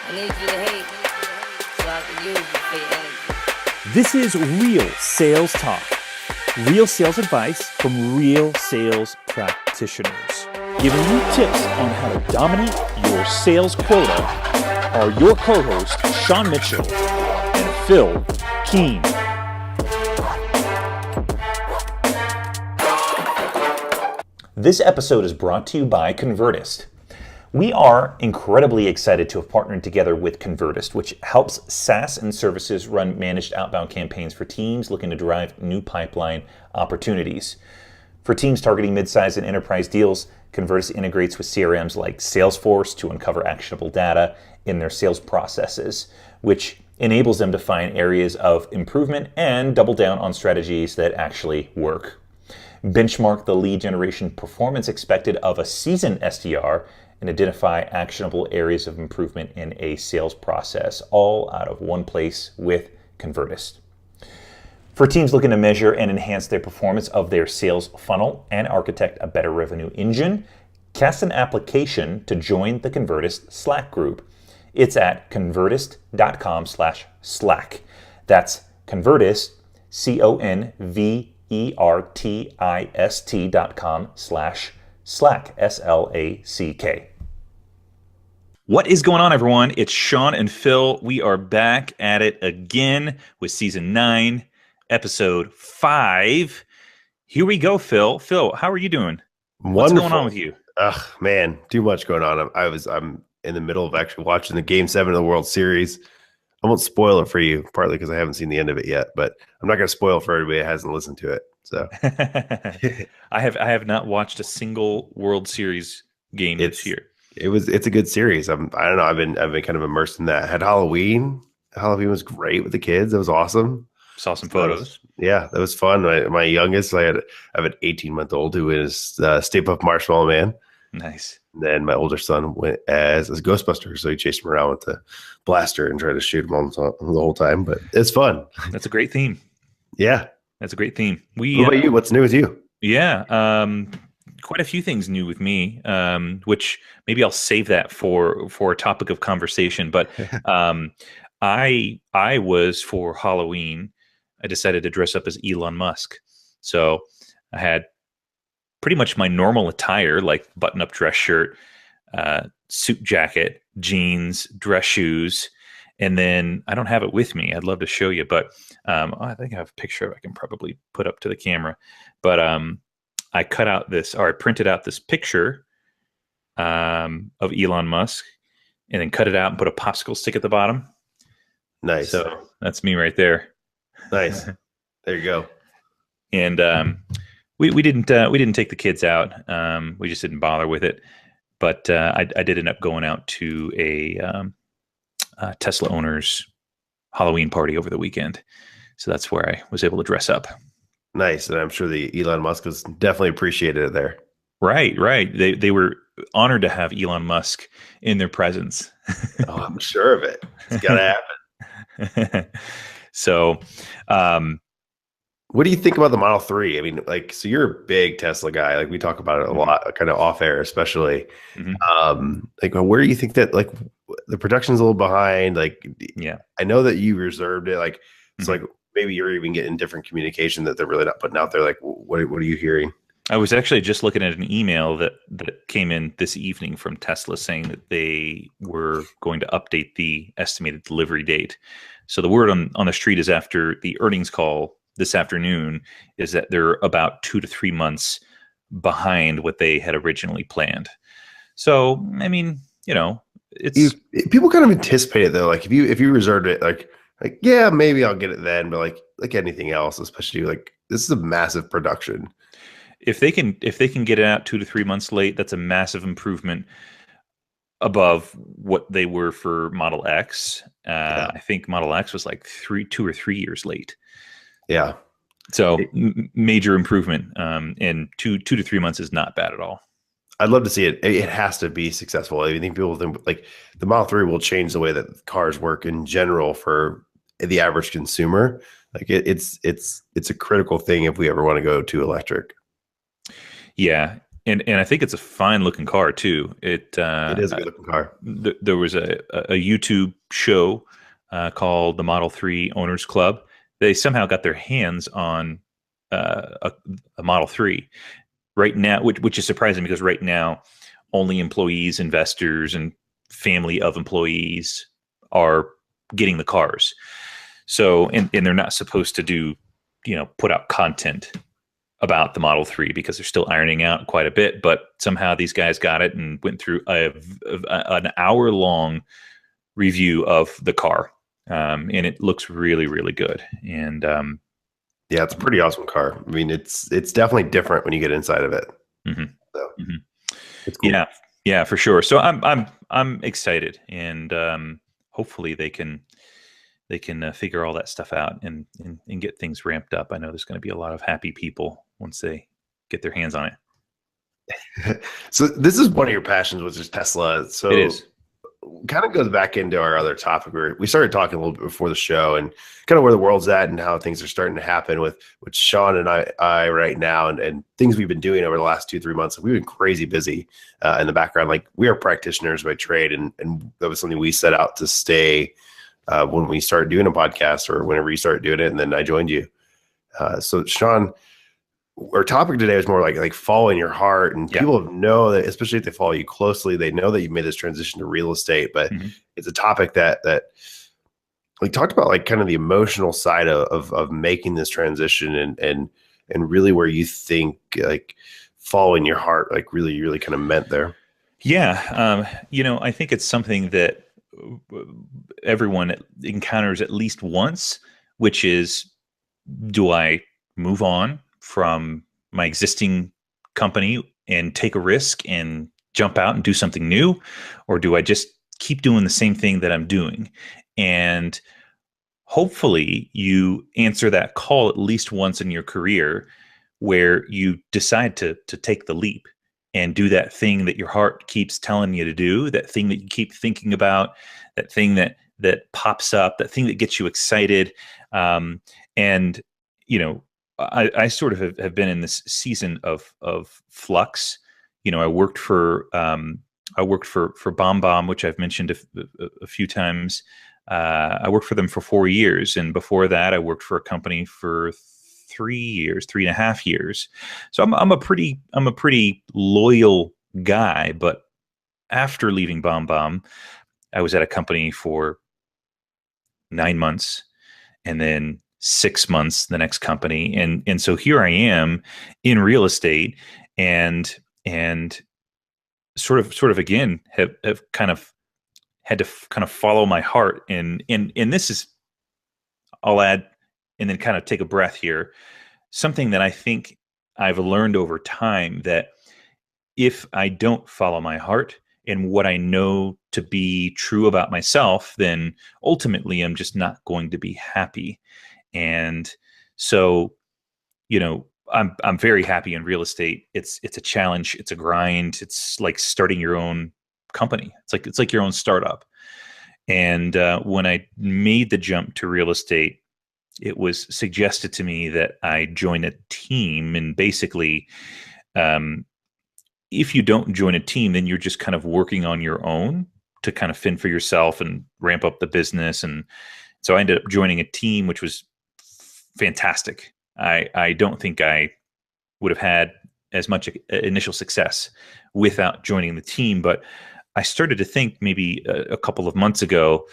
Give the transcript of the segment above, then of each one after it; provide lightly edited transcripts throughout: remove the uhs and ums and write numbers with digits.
I need you to hate so I can use you for your energy. This is real sales talk. Real sales advice from real sales practitioners. Giving you tips on how to dominate your sales quota are your co-hosts, Sean Mitchell and Phill Keene. This episode is brought to you by Convertist. We are incredibly excited to have partnered together with Convertist, which helps SaaS and services run managed outbound campaigns for teams looking to drive new pipeline opportunities. For teams targeting mid-size and enterprise deals, Convertist integrates with CRMs like Salesforce to uncover actionable data in their sales processes, which enables them to find areas of improvement and double down on strategies that actually work. Benchmark the lead generation performance expected of a seasoned SDR and identify actionable areas of improvement in a sales process, all out of one place with Convertist. For teams looking to measure and enhance their performance of their sales funnel and architect a better revenue engine, cast an application to join the Convertist Slack group. It's at convertist.com/Slack. That's Convertist, convertist.com/Slack, SLACK. What is going on, everyone? It's Sean and Phill. We are back at it again with season 9, episode 5. Here we go, Phill. Phill, how are you doing? What's Wonderful. going on with you? Ugh, man, too much going on. I'm in the middle of actually watching the Game 7 of the World Series. I won't spoil it for you, partly because I haven't seen the end of it yet, but I'm not going to spoil for everybody that hasn't listened to it. So I have not watched a single World Series game this year. It's a good series. I don't know. I've been kind of immersed in that. I had Halloween. Halloween was great with the kids. It was awesome. Saw some photos. That was fun. My youngest, I have an 18-month-old who is Stay Puft Marshmallow Man. Nice. And then my older son went as a Ghostbuster, so he chased him around with the blaster and tried to shoot him the whole time. But it's fun. That's a great theme. Yeah, that's a great theme. What about you? What's new with you? Yeah, quite a few things new with me, which maybe I'll save that for a topic of conversation. But I was, for Halloween, I decided to dress up as Elon Musk. So I had pretty much my normal attire, like button-up dress shirt, suit jacket, jeans, dress shoes, and then I don't have it with me. I'd love to show you, but I think I have a picture I can probably put up to the camera. But I printed out this picture of Elon Musk, and then cut it out and put a popsicle stick at the bottom. Nice. So that's me right there. Nice. There you go. And we didn't take the kids out. We just didn't bother with it. But I did end up going out to a Tesla owner's Halloween party over the weekend. So that's where I was able to dress up. Nice. And I'm sure the Elon Musk was definitely appreciated it there. Right. They were honored to have Elon Musk in their presence. Oh, I'm sure of it. It's got to happen. So, what do you think about the Model 3? I mean, so you're a big Tesla guy. Like, we talk about it a lot, kind of off air, especially. Mm-hmm. Where do you think that, the production's a little behind? Yeah, I know that you reserved it. It's mm-hmm. Maybe you're even getting different communication that they're really not putting out there. What are you hearing? I was actually just looking at an email that came in this evening from Tesla saying that they were going to update the estimated delivery date. So the word on the street is, after the earnings call this afternoon, is that they're about 2 to 3 months behind what they had originally planned. So, I mean, it's people kind of anticipate it though. If you reserved it, yeah, maybe I'll get it then. But like anything else, especially this is a massive production. If they can get it out 2 to 3 months late, that's a massive improvement above what they were for Model X. Yeah. I think Model X was 2 or 3 years late. Yeah. So major improvement. And 2 to 3 months is not bad at all. I'd love to see it. It has to be successful. I think people think the Model 3 will change the way that cars work in general for the average consumer. It's a critical thing if we ever want to go to electric. Yeah. and I think it's a fine looking car too. It is a good looking car. There was a YouTube show called the Model 3 Owners Club. They somehow got their hands on a Model 3 right now, which is surprising because right now only employees, investors, and family of employees are getting the cars. So, and they're not supposed to do, put out content about the Model 3 because they're still ironing out quite a bit. But somehow these guys got it and went through an hour-long review of the car. And it looks really, really good. And yeah, it's a pretty awesome car. I mean, it's definitely different when you get inside of it. Mm-hmm. So it's cool. Yeah, for sure. So I'm excited, and hopefully they can figure all that stuff out and get things ramped up. I know there's going to be a lot of happy people once they get their hands on it. So this is one of your passions, which is Tesla. So it is. Kind of goes back into our other topic. We started talking a little bit before the show and kind of where the world's at and how things are starting to happen with Sean and I right now and things we've been doing over the last 2-3 months. We've been crazy busy in the background. Like, we are practitioners by trade, and that was something we set out to stay when we started doing a podcast or whenever you started doing it. And then I joined you. So Sean, our topic today is more like following your heart, and people know that, especially if they follow you closely, they know that you've made this transition to real estate, but it's a topic that we talked about, like kind of the emotional side of making this transition and really where you think like following your heart, like really kind of meant there. Yeah. I think it's something that everyone encounters at least once, which is, do I move on from my existing company and take a risk and jump out and do something new? Or do I just keep doing the same thing that I'm doing? And hopefully you answer that call at least once in your career, where you decide to take the leap and do that thing that your heart keeps telling you to do, that thing that you keep thinking about, that thing that pops up, that thing that gets you excited. And, I sort of have been in this season of flux. I worked for BombBomb, which I've mentioned a few times. I worked for them for 4 years, and before that, I worked for a company for 3.5 years. So I'm a pretty loyal guy. But after leaving BombBomb, I was at a company for 9 months, and then 6 months the next company, and so here I am in real estate, and sort of again have kind of had to kind of follow my heart, and this is, I'll add and then kind of take a breath here, something that I think I've learned over time, that if I don't follow my heart and what I know to be true about myself, then ultimately I'm just not going to be happy. And so, I'm very happy in real estate. It's a challenge. It's a grind. It's like starting your own company. It's like your own startup. And when I made the jump to real estate, it was suggested to me that I join a team. And basically, if you don't join a team, then you're just kind of working on your own to kind of fend for yourself and ramp up the business. And so I ended up joining a team, which was fantastic. I don't think I would have had as much initial success without joining the team. But I started to think maybe a couple of months ago,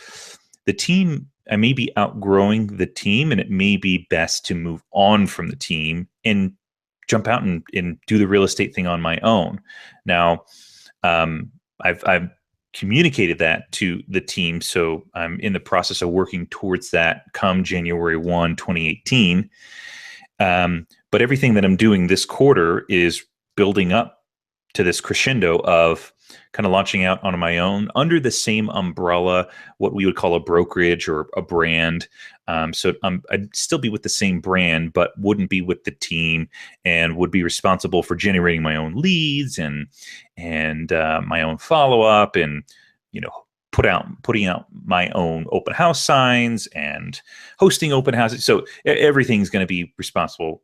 the team, I may be outgrowing the team, and it may be best to move on from the team and jump out and do the real estate thing on my own. Now, I've communicated that to the team, so I'm in the process of working towards that come January 1, 2018. But everything that I'm doing this quarter is building up to this crescendo of kind of launching out on my own under the same umbrella, what we would call a brokerage or a brand. So I'd still be with the same brand, but wouldn't be with the team, and would be responsible for generating my own leads and my own follow up, and putting out my own open house signs and hosting open houses. So everything's going to be responsible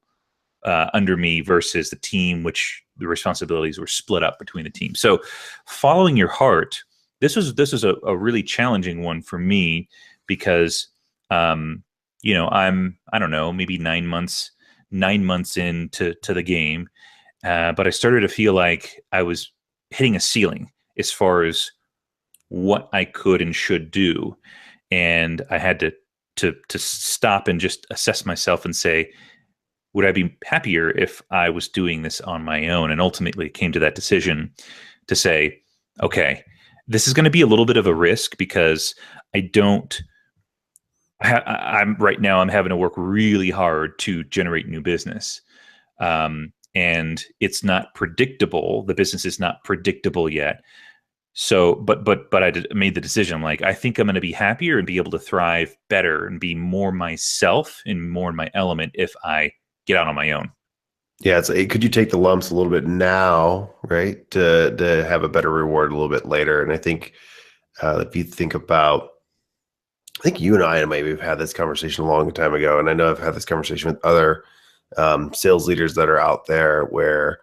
under me versus the team, which the responsibilities were split up between the team. So following your heart, this was a really challenging one for me because, I don't know, maybe 9 months into the game. But I started to feel like I was hitting a ceiling as far as what I could and should do. And I had to stop and just assess myself and say, would I be happier if I was doing this on my own? And ultimately came to that decision to say, okay, this is going to be a little bit of a risk because I'm right now, I'm having to work really hard to generate new business. And it's not predictable. The business is not predictable yet. So, but made the decision. I'm like, I think I'm going to be happier and be able to thrive better and be more myself and more in my element if I get out on my own. Yeah, could you take the lumps a little bit now, right, to have a better reward a little bit later? And I think if you think about, I think you and I maybe have had this conversation a long time ago, and I know I've had this conversation with other sales leaders that are out there where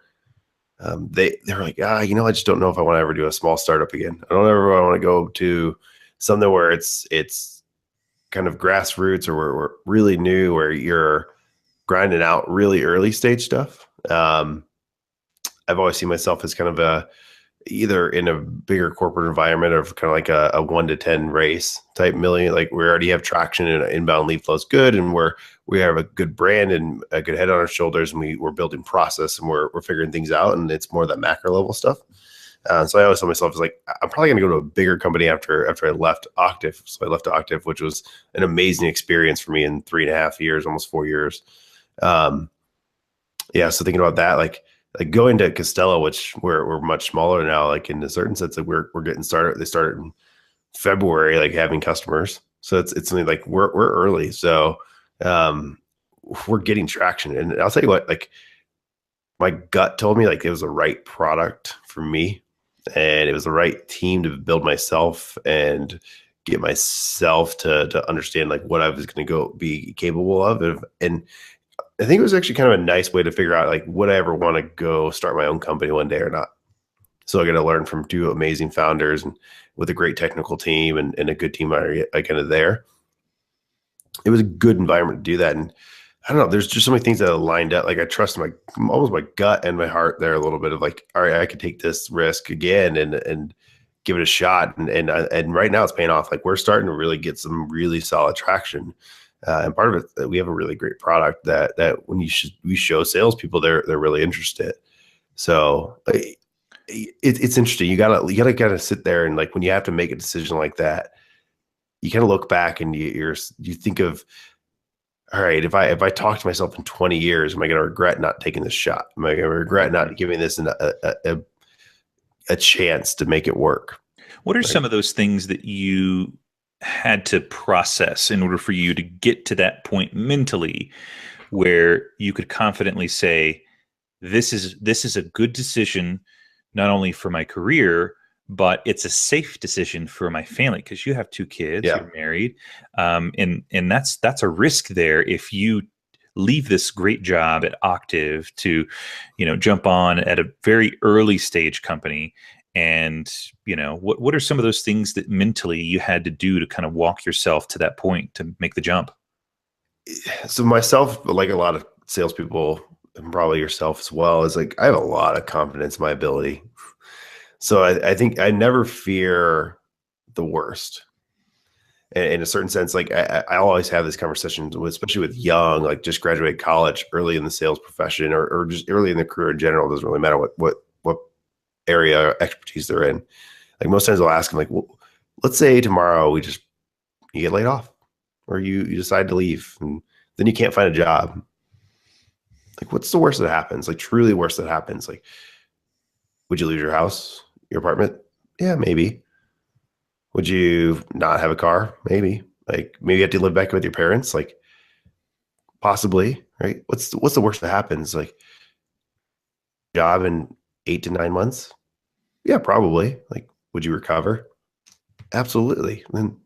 they're like, I just don't know if I want to ever do a small startup again. I don't ever want to go to something where it's kind of grassroots or we're really new, where you're grinding out really early stage stuff. I've always seen myself as kind of either in a bigger corporate environment or kind of like a 1 to 10 race type million. Like we already have traction and inbound lead flow is good. And we have a good brand and a good head on our shoulders, and we're building process and we're figuring things out. And it's more that macro level stuff. So I always tell myself, it's like, I'm probably going to go to a bigger company after I left Octave. So I left Octave, which was an amazing experience for me in 3.5 years, almost 4 years. So thinking about that, like going to Costello, which we're much smaller now, like in a certain sense, like we're getting started. They started in February, like having customers. So it's something like we're early. So we're getting traction. And I'll tell you what, like my gut told me like it was the right product for me, and it was the right team to build myself and get myself to understand like what I was going to go be capable of. And I think it was actually kind of a nice way to figure out like, would I ever want to go start my own company one day or not? So I got to learn from 2 amazing founders and with a great technical team and a good team I kind of there. It was a good environment to do that. And I don't know, there's just so many things that lined up. Like I trust almost my gut and my heart there a little bit of like, all right, I could take this risk again and give it a shot. And right now it's paying off. Like we're starting to really get some really solid traction. And part of it, we have a really great product that when we show salespeople, they're really interested. So it's interesting. You gotta sit there and like when you have to make a decision like that, you kind of look back and you think of, all right, if I talk to myself in 20 years, am I going to regret not taking this shot? Am I going to regret not giving this a chance to make it work? What are some of those things that you had to process in order for you to get to that point mentally where you could confidently say, this is a good decision, not only for my career, but it's a safe decision for my family? Because you have 2 kids, you're married, and that's a risk there. If you leave this great job at Octave to, jump on at a very early stage company, and what are some of those things that mentally you had to do to kind of walk yourself to that point to make the jump? So myself, like a lot of salespeople, and probably yourself as well, is like I have a lot of confidence in my ability. So I think I never fear the worst. And in a certain sense, like I always have this conversation, especially with young, like just graduated college, early in the sales profession, or just early in their career in general. It doesn't really matter what area expertise they're in. Like most times I'll ask them like, well, let's say tomorrow you get laid off or you decide to leave and then you can't find a job. Like what's the worst that happens? Like truly worst that happens? Like, would you lose your house, your apartment? Yeah, maybe. Would you not have a car? Maybe. Like maybe you have to live back with your parents? Like possibly, right? What's the worst that happens? Like job in 8 to 9 months? Yeah, probably. Like, would you recover? Absolutely. Then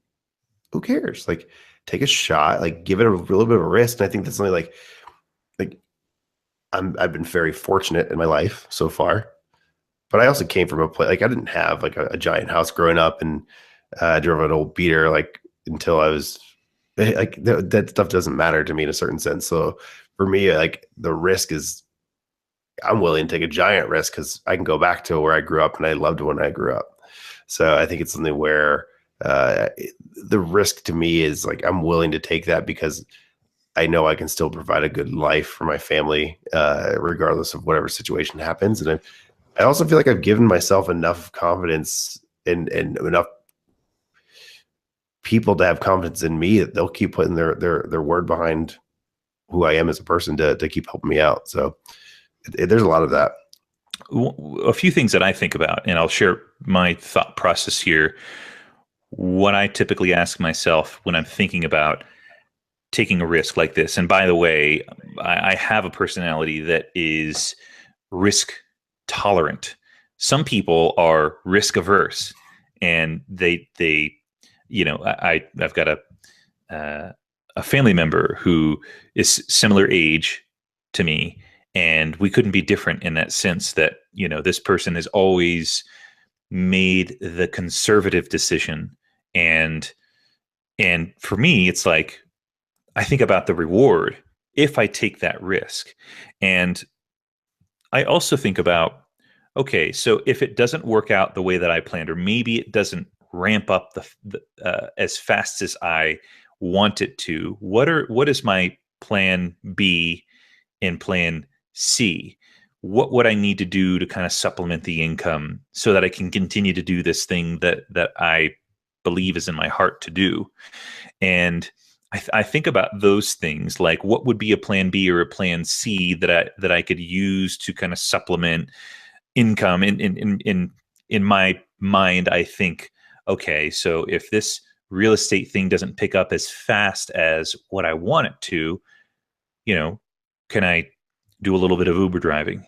who cares? Like, take a shot, like give it a little bit of a risk. And I think that's something like I've been very fortunate in my life so far, but I also came from a place like I didn't have like a giant house growing up, and drove an old beater like until I was like that stuff doesn't matter to me in a certain sense. So for me, like the risk is I'm willing to take a giant risk because I can go back to where I grew up and I loved when I grew up. So I think it's something where uh, the risk to me is like I'm willing to take that because I know I can still provide a good life for my family, regardless of whatever situation happens. And I also feel like I've given myself enough confidence and enough people to have confidence in me that they'll keep putting their word behind who I am as a person to keep helping me out. So there's a lot of that. A few things that I think about, and I'll share my thought process here. What I typically ask myself when I'm thinking about taking a risk like this, and by the way, I have a personality that is risk tolerant. Some people are risk averse, and they I've got a family member who is similar age to me, and we couldn't be different in that sense that this person has always made the conservative decision, and for me it's like I think about the reward if I take that risk. And I also think about, okay, so if it doesn't work out the way that I planned, or maybe it doesn't ramp up as fast as I want it to, what is my plan B and plan C? What would I need to do to kind of supplement the income so that I can continue to do this thing that I believe is in my heart to do? And I think about those things, like what would be a plan B or a plan C that I could use to kind of supplement income. In my mind, I think, okay, so if this real estate thing doesn't pick up as fast as what I want it to, can I do a little bit of Uber driving?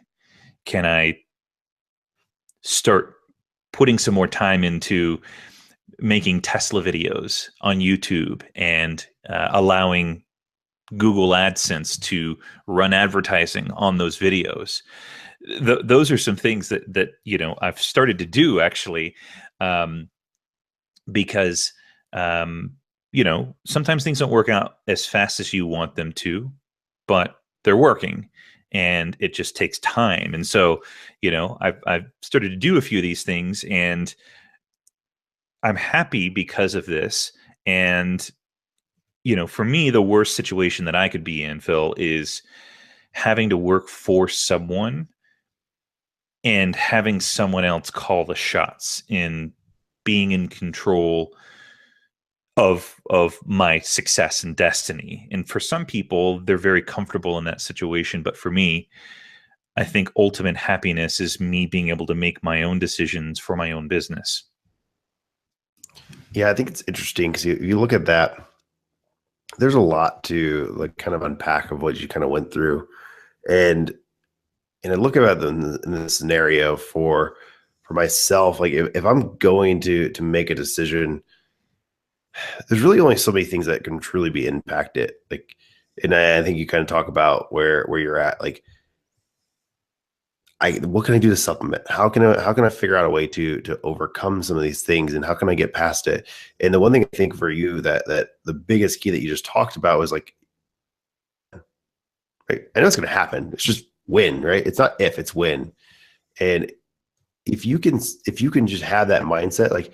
Can I start putting some more time into making Tesla videos on YouTube and allowing Google AdSense to run advertising on those videos? Those are some things that I've started to do actually, because sometimes things don't work out as fast as you want them to, but they're working, and it just takes time. And so I've started to do a few of these things, and I'm happy because of this. And for me, the worst situation that I could be in, Phill, is having to work for someone and having someone else call the shots in being in control of my success and destiny. And for some people, they're very comfortable in that situation. But for me, I think ultimate happiness is me being able to make my own decisions for my own business. Yeah, I think it's interesting because you look at that, there's a lot to like kind of unpack of what you kind of went through. And I look at it in the scenario for myself, like if I'm going to make a decision, there's really only so many things that can truly be impacted. Like, and I think you kind of talk about where you're at. Like, what can I do to supplement? How can I figure out a way to overcome some of these things, and how can I get past it? And the one thing I think for you that the biggest key that you just talked about was like, right, I know it's going to happen. It's just when, right? It's not if, it's when. And if you can just have that mindset, like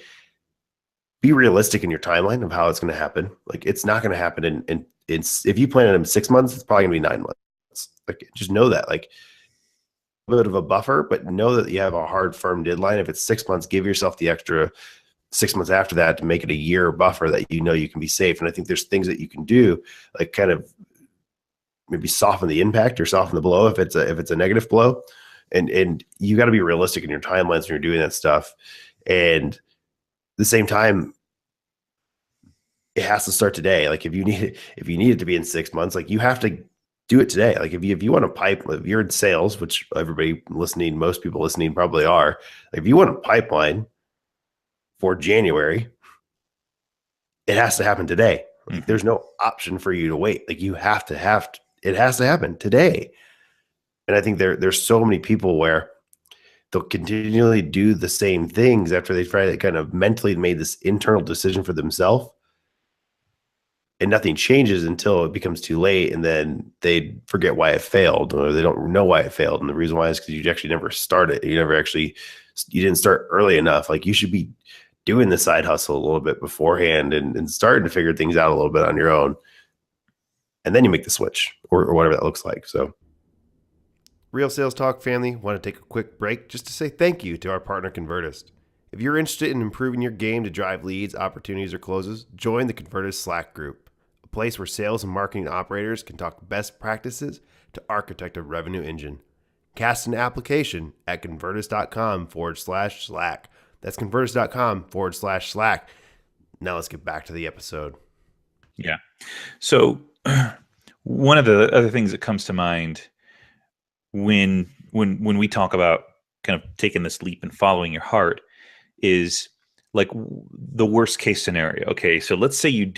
be realistic in your timeline of how it's going to happen. Like it's not going to happen in if you plan it in 6 months, it's probably going to be 9 months. Like just know that, like a bit of a buffer, but know that you have a hard, firm deadline. If it's 6 months, give yourself the extra 6 months after that to make it a year buffer that you can be safe. And I think there's things that you can do, like kind of maybe soften the impact or soften the blow if it's a negative blow. And you got to be realistic in your timelines when you're doing that stuff. And at the same time, it has to start today. Like if you need it to be in 6 months, like you have to do it today. Like if you want to pipe, if you're in sales, which everybody listening, most people listening probably are, like if you want a pipeline for January, it has to happen today. Like there's no option for you to wait. Like it has to happen today. And I think there's so many people where they'll continually do the same things after they try to kind of mentally made this internal decision for themselves, and nothing changes until it becomes too late, and then they forget why it failed, or they don't know why it failed. And the reason why is because you actually never started. You didn't start early enough. Like, you should be doing the side hustle a little bit beforehand and starting to figure things out a little bit on your own. And then you make the switch or whatever that looks like. So, Real Sales Talk family, want to take a quick break just to say thank you to our partner, Convertist. If you're interested in improving your game to drive leads, opportunities, or closes, join the Convertist Slack group, a place where sales and marketing operators can talk best practices to architect a revenue engine. Cast an application at convertist.com/Slack. That's convertist.com/Slack. Now let's get back to the episode. Yeah. So one of the other things that comes to mind when we talk about kind of taking this leap and following your heart is like the worst case scenario. Okay, so let's say you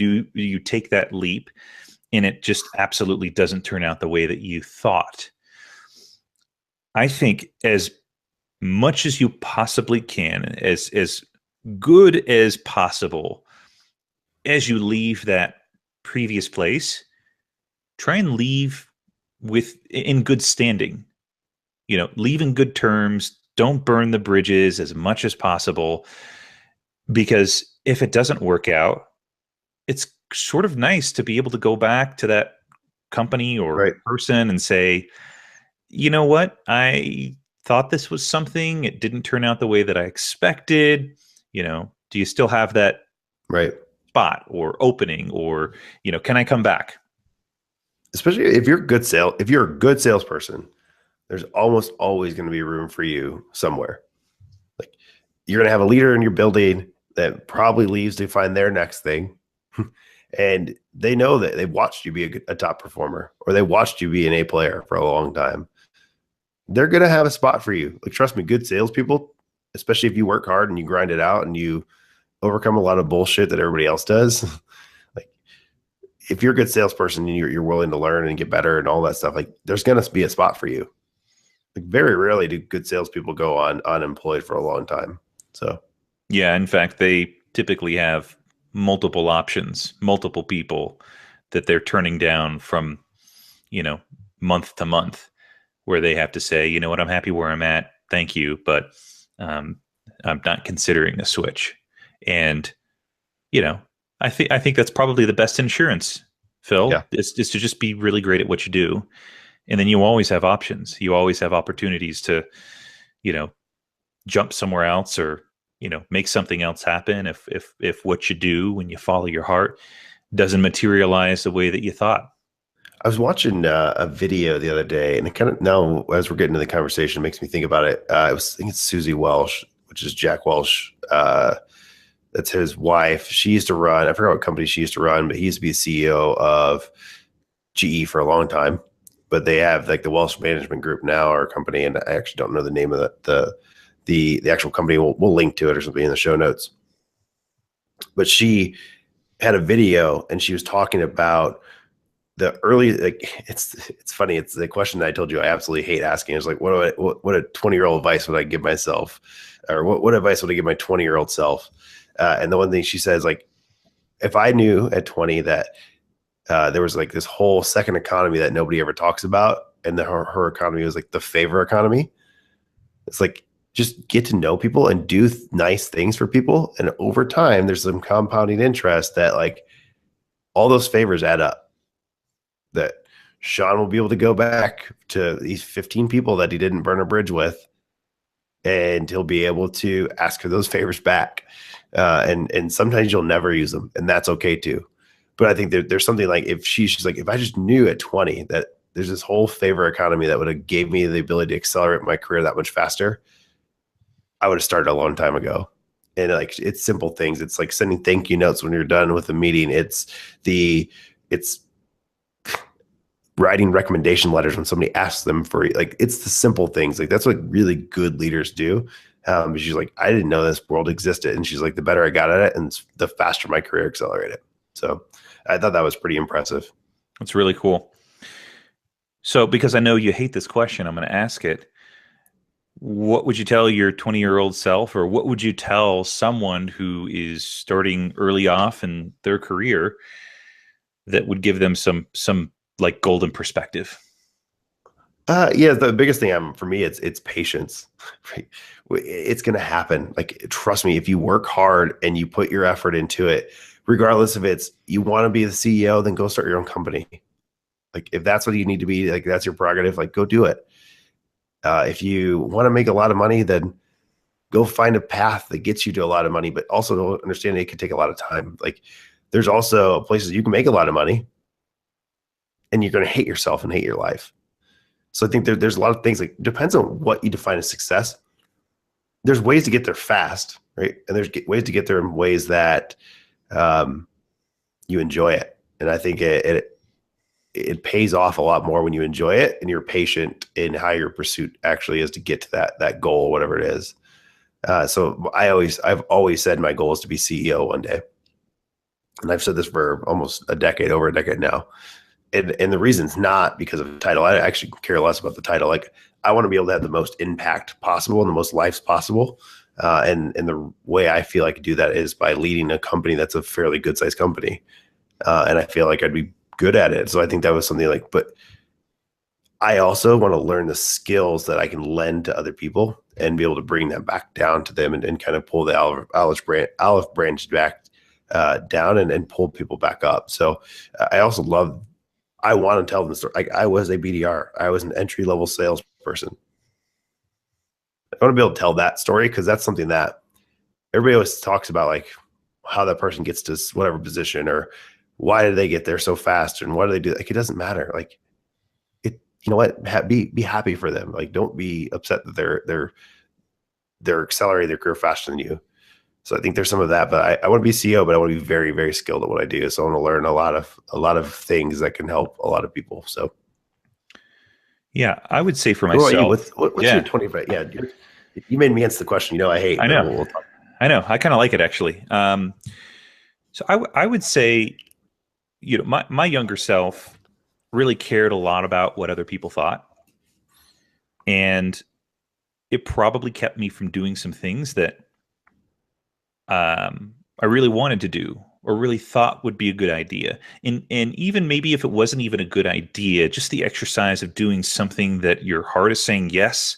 take that leap and it just absolutely doesn't turn out the way that you thought. I think as much as you possibly can, as good as possible, as you leave that previous place, try and leave in good standing. Leave in good terms. Don't burn the bridges as much as possible, because if it doesn't work out, it's sort of nice to be able to go back to that company or person and say, you know what, I thought this was something. It didn't turn out the way that I expected. Do you still have that spot or opening, or, can I come back? Especially if you're a good salesperson, there's almost always going to be room for you somewhere. Like, you're going to have a leader in your building that probably leaves to find their next thing. And they know that they've watched you be a top performer, or they watched you be an A player for a long time. They're going to have a spot for you. Like, trust me, good salespeople, especially if you work hard and you grind it out and you overcome a lot of bullshit that everybody else does. Like, if you're a good salesperson and you're willing to learn and get better and all that stuff, like, there's going to be a spot for you. Like, very rarely do good salespeople go on unemployed for a long time. So, yeah, in fact, they typically have multiple options, multiple people that they're turning down from, month to month, where they have to say, you know what, I'm happy where I'm at. Thank you. But I'm not considering a switch. And, I think that's probably the best insurance, Phill, is to just be really great at what you do. And then you always have options. You always have opportunities to, jump somewhere else, or, make something else happen if what you do when you follow your heart doesn't materialize the way that you thought. I was watching a video the other day, and it kind of, now as we're getting to the conversation, it makes me think about it. I think it's Susie Welsh, which is Jack Welsh. That's his wife. She used to run, I forgot what company she used to run, but he used to be the CEO of GE for a long time. But they have like the Welsh Management Group now, or company, and I actually don't know the name of the actual company. We'll link to it or something in the show notes. But she had a video, and she was talking about the early, like, it's funny. It's the question that I told you I absolutely hate asking. It's like, what a 20-year-old advice would I give myself, or what advice would I give my 20-year-old self? And the one thing she says, like, if I knew at 20 that there was like this whole second economy that nobody ever talks about, and her economy was like the favor economy. It's like, just get to know people and do nice things for people. And over time, there's some compounding interest that, like, all those favors add up. That Sean will be able to go back to these 15 people that he didn't burn a bridge with, and he'll be able to ask for those favors back. And sometimes you'll never use them, and that's okay too. But I think there's something like, if she's like, if I just knew at 20 that there's this whole favor economy that would have gave me the ability to accelerate my career that much faster, I would have started a long time ago. And like, it's simple things. It's like sending thank you notes when you're done with the meeting. It's writing recommendation letters when somebody asks them for, like, it's the simple things. Like, that's what really good leaders do. She's like, I didn't know this world existed. And she's like, the better I got at it, and the faster my career accelerated. So I thought that was pretty impressive. That's really cool. So, because I know you hate this question, I'm going to ask it. What would you tell your 20-year-old self, or what would you tell someone who is starting early off in their career that would give them some like golden perspective? Yeah, the biggest thing for me, it's patience. Right? It's gonna happen. Like, trust me, if you work hard and you put your effort into it, regardless if it's you want to be the CEO, then go start your own company. Like, if that's what you need to be, like that's your prerogative, like go do it. If you want to make a lot of money, then go find a path that gets you to a lot of money, but also understand it can take a lot of time. Like, there's also places you can make a lot of money and you're going to hate yourself and hate your life. So I think there's a lot of things, like depends on what you define as success. There's ways to get there fast, right? And there's ways to get there in ways that um, you enjoy it. And I think it pays off a lot more when you enjoy it and you're patient in how your pursuit actually is to get to that goal, whatever it is. So I've always said my goal is to be CEO one day, and I've said this for almost over a decade now. And the reason's not because of the title. I actually care less about the title. Like, I want to be able to have the most impact possible and the most lives possible. And the way I feel I could do that is by leading a company that's a fairly good sized company. And I feel like I'd be good at it. So I think that was something like, but I also want to learn the skills that I can lend to other people and be able to bring that back down to them and kind of pull the olive branch back down and pull people back up. So I also I want to tell them the story. Like, I was a BDR. I was an entry level salesperson. I want to be able to tell that story because that's something that everybody always talks about, like how that person gets to whatever position or why did they get there so fast and what do they do? Like, it doesn't matter. Like, you know what? Be happy for them. Like, don't be upset that they're accelerating their career faster than you. So I think there's some of that, but I want to be CEO, but I want to be very, very skilled at what I do. So I want to learn a lot of things that can help a lot of people. So Yeah, I would say for who are you? myself, What's yeah, your 25? Yeah, you made me answer the question. I hate. I But know. we'll talk. I know. I kind of like it actually. So I would say, my younger self really cared a lot about what other people thought, and it probably kept me from doing some things that I really wanted to do or really thought would be a good idea. And even maybe if it wasn't even a good idea, just the exercise of doing something that your heart is saying yes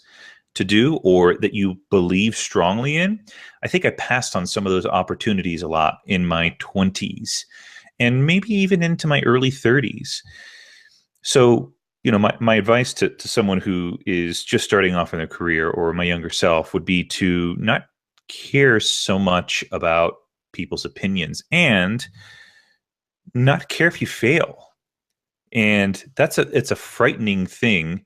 to do or that you believe strongly in. I think I passed on some of those opportunities a lot in my 20s and maybe even into my early 30s. So, my advice to someone who is just starting off in their career or my younger self would be to not care so much about people's opinions and not care if you fail. And it's a frightening thing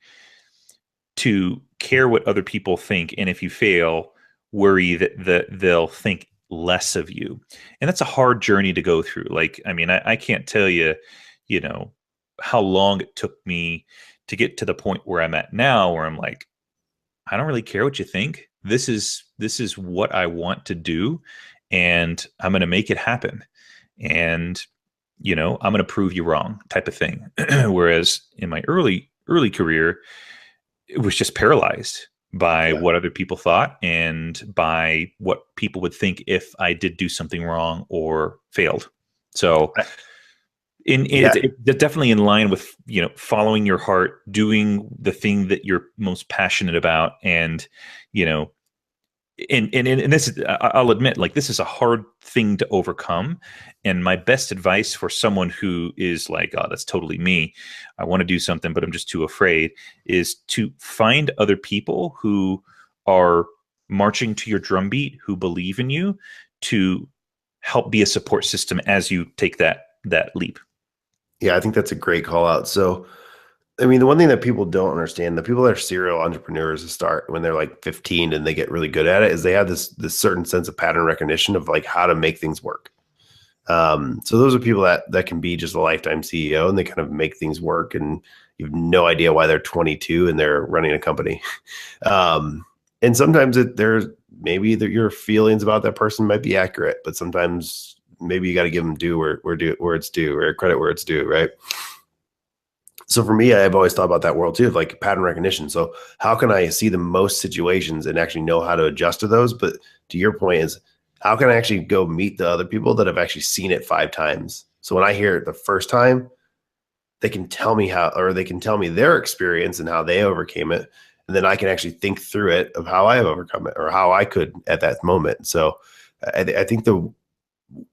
to care what other people think, and if you fail, worry that they'll think less of you. And that's a hard journey to go through. Like, I mean, I can't tell you, you know, how long it took me to get to the point where I'm at now, where I'm like, I don't really care what you think. This is what I want to do, and I'm going to make it happen. And I'm going to prove you wrong, type of thing. Whereas in my early career, it was just paralyzed by Yeah. what other people thought and by what people would think if I did do something wrong or failed. So Yeah. it's definitely in line with following your heart, doing the thing that you're most passionate about, and you know and this is, I'll admit, like, this is a hard thing to overcome. And my best advice for someone who is like, oh, that's totally me, I want to do something but I'm just too afraid, is to find other people who are marching to your drumbeat, who believe in you, to help be a support system as you take that leap. Yeah, I think that's a great call out. So, I mean, the one thing that people don't understand, the people that are serial entrepreneurs to start when they're like 15 and they get really good at it, is they have this certain sense of pattern recognition of like how to make things work. So those are people that can be just a lifetime CEO and they kind of make things work, and you have no idea why they're 22 and they're running a company. And sometimes there's maybe that your feelings about that person might be accurate, but sometimes maybe you got to give them due where it's due, or credit where it's due, right? So for me, I've always thought about that world too, of like pattern recognition. So how can I see the most situations and actually know how to adjust to those? But to your point is, how can I actually go meet the other people that have actually seen it 5 times? So when I hear it the first time, they can tell me how, or they can tell me their experience and how they overcame it. And then I can actually think through it of how I have overcome it or how I could at that moment. So I think the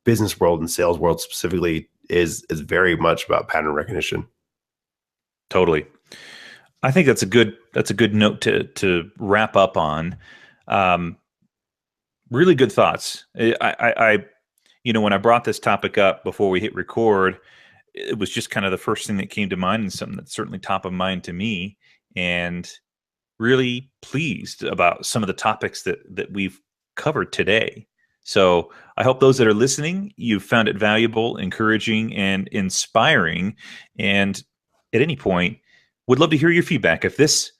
business world and sales world specifically is very much about pattern recognition. Totally. I think that's a good note to wrap up on. Really good thoughts. I when I brought this topic up before we hit record, it was just kind of the first thing that came to mind and something that's certainly top of mind to me, and really pleased about some of the topics that we've covered today. So I hope those that are listening, you've found it valuable, encouraging, and inspiring. And at any point, would love to hear your feedback. If this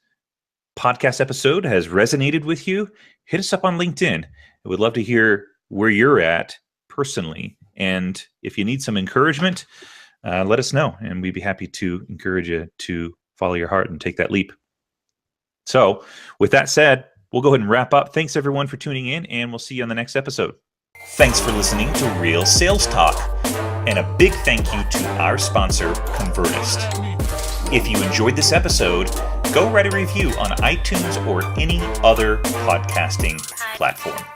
podcast episode has resonated with you, hit us up on LinkedIn. I would love to hear where you're at personally. And if you need some encouragement, let us know, and we'd be happy to encourage you to follow your heart and take that leap. So with that said, we'll go ahead and wrap up. Thanks everyone for tuning in, and we'll see you on the next episode. Thanks for listening to Real Sales Talk, and a big thank you to our sponsor, Convertist. If you enjoyed this episode, go write a review on iTunes or any other podcasting platform.